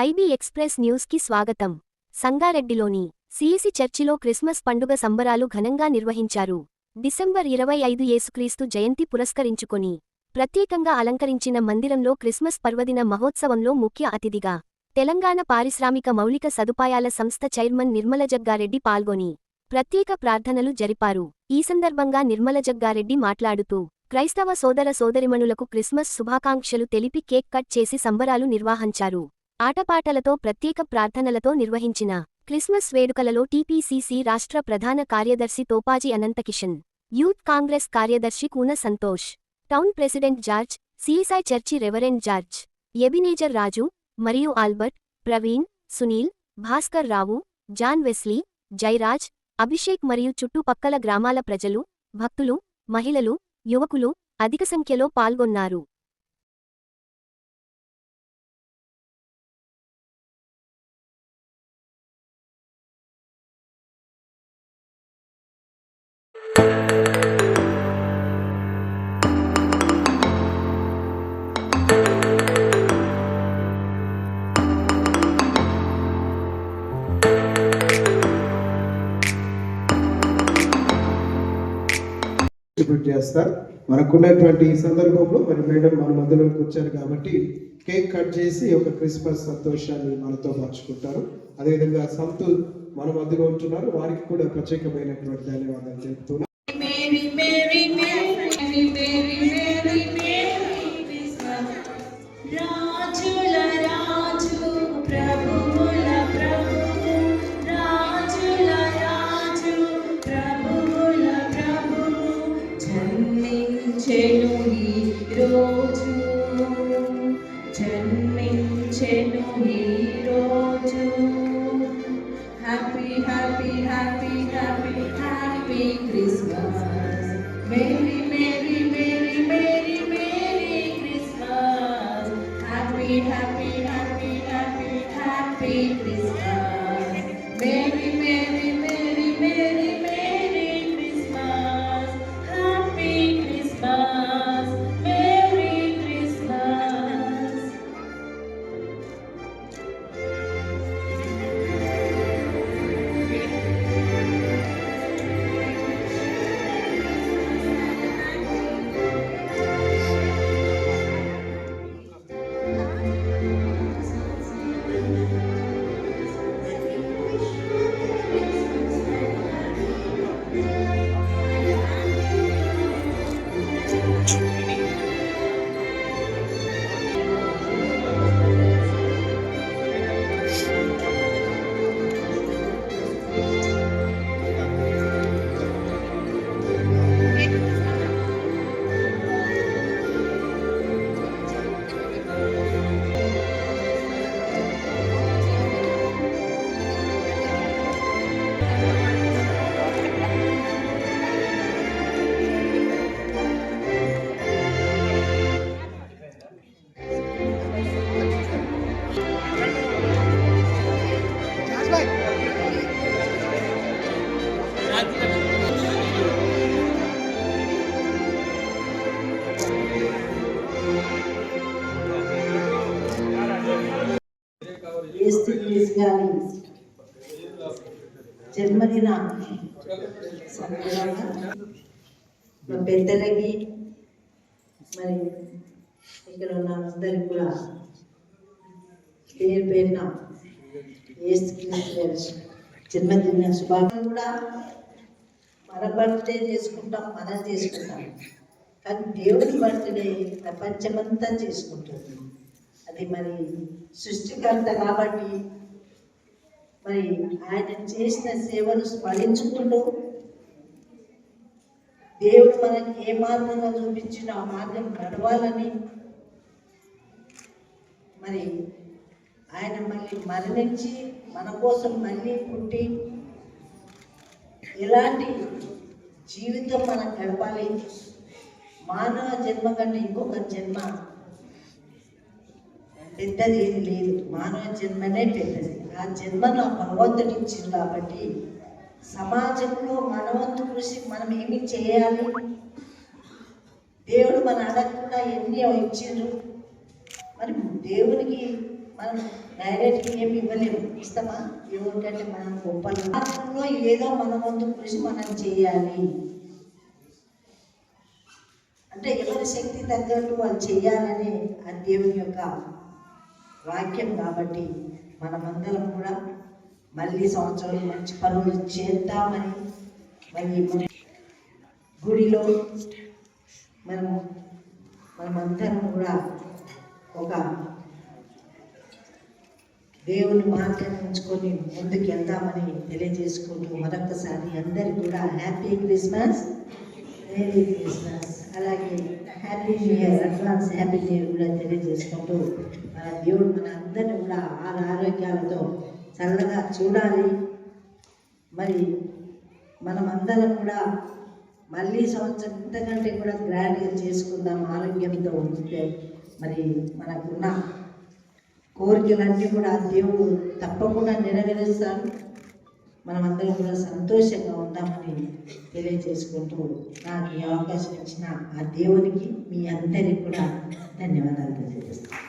IB express న్యూస్కి స్వాగతం. సంగారెడ్డిలోని CAC చర్చిలో క్రిస్మస్ పండుగ సంబరాలు ఘనంగా నిర్వహించారు. డిసెంబర్ 25 యేసుక్రీస్తు జయంతి పురస్కరించుకొని ప్రత్యేకంగా అలంకరించిన మందిరంలో క్రిస్మస్ పర్వదిన మహోత్సవంలో ముఖ్య అతిథిగా తెలంగాణ పారిశ్రామిక మౌలిక సదుపాయాల సంస్థ చైర్మన్ నిర్మలజగ్గారెడ్డి పాల్గొని ప్రత్యేక ప్రార్థనలు జరిపారు. ఈ సందర్భంగా నిర్మలజగ్గారెడ్డి మాట్లాడుతూ క్రైస్తవ సోదర సోదరిమణులకు క్రిస్మస్ శుభాకాంక్షలు తెలిపి కేక్ కట్ చేసి సంబరాలు నిర్వహించారు. ఆటపాటలతో ప్రత్యేక ప్రార్థనలతో నిర్వహించిన క్రిస్మస్ వేడుకలలో టీపీసీసీ రాష్ట్ర ప్రధాన కార్యదర్శి తోపాజీ అనంతకిషన్, యూత్ కాంగ్రెస్ కార్యదర్శి Koona Santosh, town president George, CSI church reverend George, Ebenezer Raju మరియు Albert, Praveen, Sunil, Bhaskar Rao, John Wesley, Jairaj, Abhishek మరియు చుట్టుపక్కల గ్రామాల ప్రజలు, భక్తులు, మహిళలు, యువకులు అధిక సంఖ్యలో పాల్గొన్నారు. చేస్తారు. మనకున్నటువంటి ఈ సందర్భంలో మరి మేడం మన మధ్యలోకి వచ్చారు కాబట్టి కేక్ కట్ చేసి ఒక క్రిస్మస్ సంతోషాన్ని మనతో పంచుకుంటారు. అదేవిధంగా సంతుల్ మన మధ్యలో ఉంటున్నారు, వారికి కూడా ప్రత్యేకమైనటువంటి ధన్యవాదాలు తెలుపుతున్నాను. జన్మించెను ఈ రోజు. Happy happy happy happy happy Christmas. Merry merry merry merry merry Christmas. Happy happy happy happy happy Christmas. Merry merry merry merry merry Christmas. Happy Christmas. Merry Christmas. గారి జన్మదిన సందర్భంగా పెద్దలకి మరి ఇక్కడ ఉన్న అందరికి కూడా పేరు పేరున జన్మదిన శుభాకాంక్షలు. కూడా మన బర్త్డే చేసుకుంటాం, మనం చేసుకుంటాం, కానీ దేవుడి బర్త్డే ప్రపంచమంతా చేసుకుంటుంది. అది మరి సృష్టికర్త కాబట్టి మరి ఆయన చేసిన సేవలు స్మరించుకుంటూ దేవుడు మనకి ఏ మార్గంగా చూపించిన ఆ మార్గం నడవాలని మరి ఆయన మళ్ళీ మరణించి మన కోసం మళ్ళీ పుట్టి ఎలాంటి జీవితం మనం గడపాలి, మానవ జన్మ కంటే ఇంకొక జన్మ పెద్దది ఏది లేదు, మానవ జన్మనే పెద్దది. ఆ జన్మను ఆ భగవంతుడు ఇచ్చింది కాబట్టి సమాజంలో మనవంతు కృషి మనం ఏమి చేయాలి, దేవుడు మన అడగకుండా ఎన్ని ఇచ్చిండ్రు, మరి దేవునికి మనం డైరెక్ట్గా ఏమి ఇవ్వలేము. ఇస్తామా? ఎవరికంటే మనం గొప్పలు మాత్రంలో ఏదో మన వంతు కృషి మనం చేయాలి. అంటే ఎవరి శక్తి తగ్గట్టు వాళ్ళు చేయాలని ఆ దేవుని యొక్క వాక్యం. కాబట్టి మనమందరం కూడా మళ్ళీ సంవత్సరం మంచి పనులు చేద్దామని మరి గుడిలో మనమందరం కూడా ఒక దేవుని మార్గాన్ని ఉంచుకొని ముందుకు వెళ్దామని తెలియజేసుకుంటూ మరొకసారి అందరికీ కూడా హ్యాపీ క్రిస్మస్, మేరీ క్రిస్మస్, అలాగే happy new year, advance happy new year కూడా తెలియజేసుకుంటూ మన దేవుడు మన అందరినీ కూడా ఆరోగ్యాలతో చల్లగా చూడాలి. మరి మనమందరం కూడా మళ్ళీ సంవత్సరం ఇంతకంటే కూడా గ్రాండ్గా చేసుకుందాం ఆరోగ్యంతో ఉంటే. మరి మనకున్న కోరికలన్నీ కూడా దేవుడు తప్పకుండా నెరవేరుస్తాడు. మనమందరం కూడా సంతోషంగా ఉందామని తెలియజేసుకుంటూ నాకు ఈ అవకాశం ఇచ్చిన ఆ దేవునికి మీ అందరికీ కూడా ధన్యవాదాలు తెలియజేస్తాను.